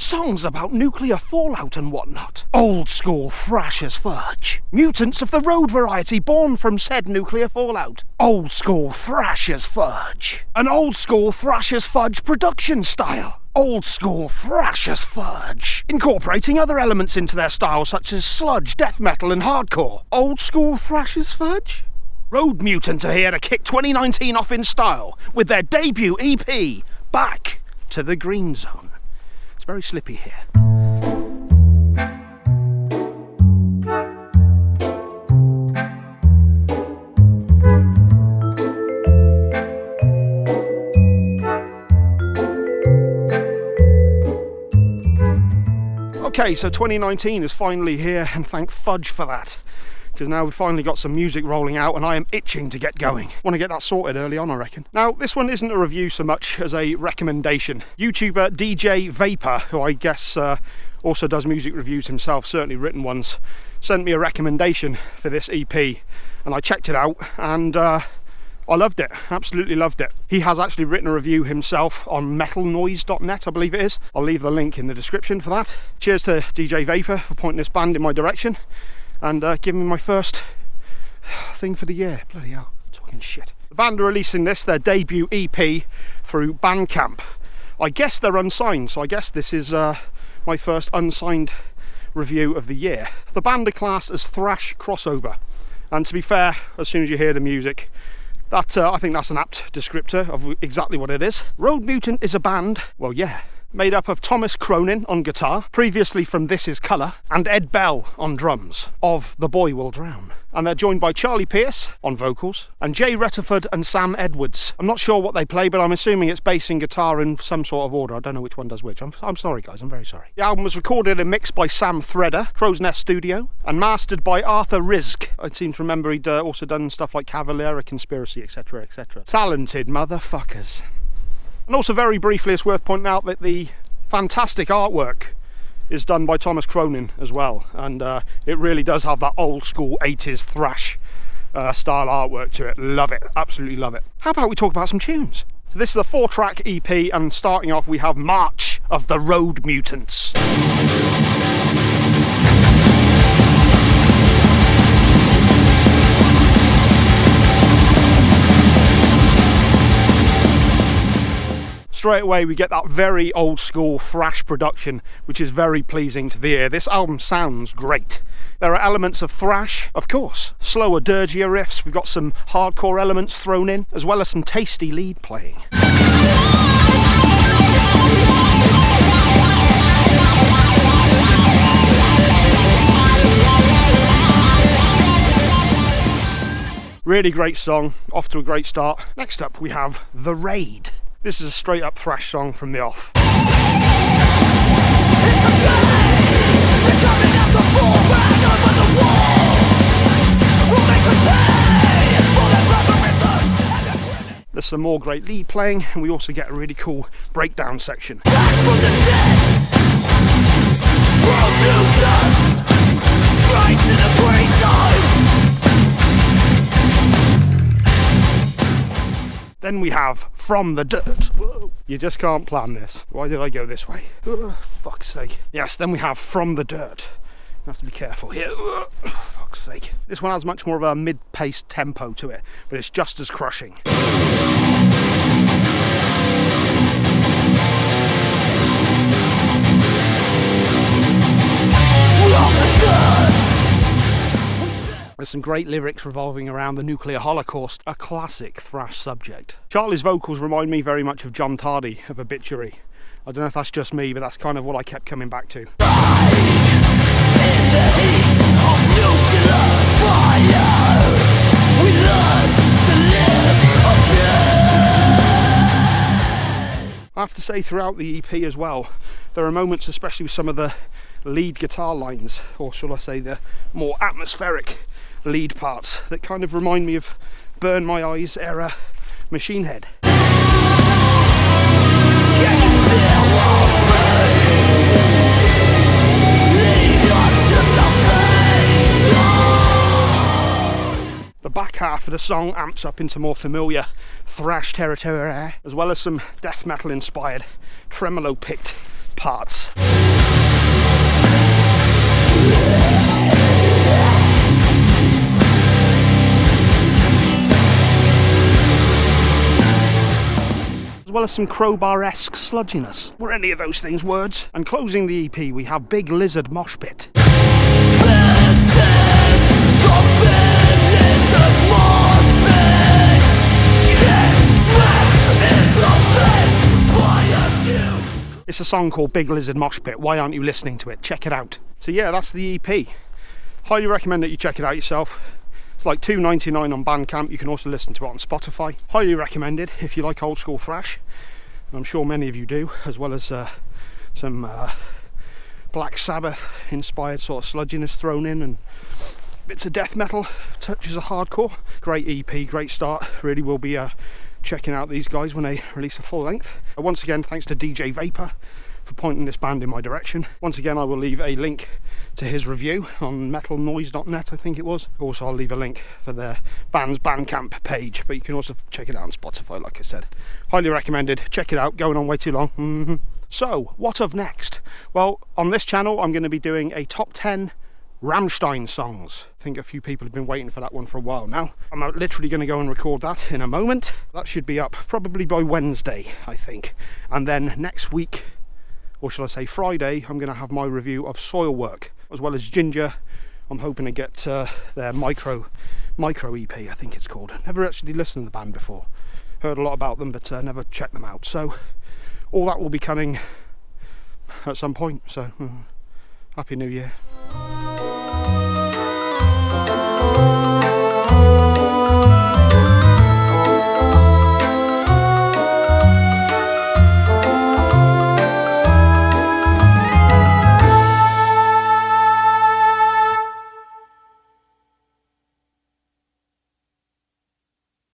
Songs about nuclear fallout and whatnot. Old school thrash as fudge. Mutants of the road variety born from said nuclear fallout. Old school thrash as fudge. An old school thrash as fudge production style. Old school thrash as fudge. Incorporating other elements into their style such as sludge, death metal and hardcore. Old school thrash as fudge? Road Mutant are here to kick 2019 off in style with their debut EP, Back to the Green Zone. It's very slippy here. Okay, so 2019 is finally here, and thank fudge for that, because now we've finally got some music rolling out and I am itching to get going. Want to get that sorted early on, I reckon. Now, this one isn't a review so much as a recommendation. YouTuber DJ Vapor, who I guess also does music reviews himself, certainly written ones, sent me a recommendation for this EP, and I checked it out, and I loved it, absolutely loved it. He has actually written a review himself on metalnoise.net, I believe it is. I'll leave the link in the description for that. Cheers to DJ Vapor for pointing this band in my direction and giving me my first thing for the year. Bloody hell, talking shit. The band are releasing their debut EP, through Bandcamp. I guess they're unsigned, so I guess this is my first unsigned review of the year. The band are classed as thrash crossover, and to be fair, as soon as you hear the music, I think that's an apt descriptor of exactly what it is. Road Mutant is a band, well yeah, made up of Thomas Cronin on guitar, previously from This Is Colour, and Ed Bell on drums, of The Boy Will Drown. And they're joined by Charlie Pierce on vocals, and Jay Retterford and Sam Edwards. I'm not sure what they play, but I'm assuming it's bass and guitar in some sort of order. I don't know which one does which. I'm sorry guys, I'm very sorry. The album was recorded and mixed by Sam Thredder, Crow's Nest Studio, and mastered by Arthur Rizk. I seem to remember he'd also done stuff like Cavalier, Conspiracy, etc, etc. Talented motherfuckers. And also very briefly, it's worth pointing out that the fantastic artwork is done by Thomas Cronin as well, and it really does have that old school 80s thrash style artwork to it. Love it, absolutely love it. How about we talk about some tunes? So this is a 4-track EP, and starting off we have March of the Road Mutants. Straight away we get that very old school thrash production, which is very pleasing to the ear. This album sounds great. There are elements of thrash, of course, slower, dirgier riffs. We've got some hardcore elements thrown in, as well as some tasty lead playing. Really great song, off to a great start. Next up we have The Raid. This is a straight up thrash song from the off. There's some more great lead playing, and we also get a really cool breakdown section. Then we have From the Dirt. Whoa. You just can't plan this. Why did I go this way? Fuck's sake. Yes, then we have From the Dirt. You have to be careful here. Fuck's sake. This one has much more of a mid-paced tempo to it, but it's just as crushing. There's some great lyrics revolving around the nuclear holocaust, a classic thrash subject. Charlie's vocals remind me very much of John Tardy of Obituary. I don't know if that's just me, but that's kind of what I kept coming back to. I have to say, throughout the EP as well, there are moments, especially with some of the lead guitar lines, or shall I say the more atmospheric lead parts, that kind of remind me of Burn My Eyes era Machine Head. The back half of the song amps up into more familiar thrash territory, as well as some death metal inspired tremolo picked parts. As well as some Crowbar-esque sludginess. Were any of those things words? And closing the EP, we have Big Lizard Mosh Pit. It's a song called Big Lizard Mosh Pit. Why aren't you listening to it? Check it out. So yeah, that's the EP. Highly recommend that you check it out yourself. It's like $2.99 on Bandcamp. You can also listen to it on Spotify. Highly recommended if you like old school thrash. And I'm sure many of you do, as well as some Black Sabbath inspired sort of sludginess thrown in and bits of death metal, touches of hardcore. Great EP, great start. Really will be checking out these guys when they release a full length. Once again, thanks to DJ Vapor for pointing this band in my direction. Once again, I will leave a link to his review on metalnoise.net, I think it was. Also, I'll leave a link for their band's Bandcamp page, but you can also check it out on Spotify, like I said. Highly recommended. Check it out. Going on way too long. So, what of next? Well, on this channel, I'm going to be doing a top 10 Rammstein songs. I think a few people have been waiting for that one for a while now. I'm literally going to go and record that in a moment. That should be up probably by Wednesday, I think. And then next week, or shall I say Friday, I'm going to have my review of Soilwork, as well as Ginger. I'm hoping to get their micro EP, I think it's called. Never actually listened to the band before. Heard a lot about them, but never checked them out. So all that will be coming at some point. So Happy New Year.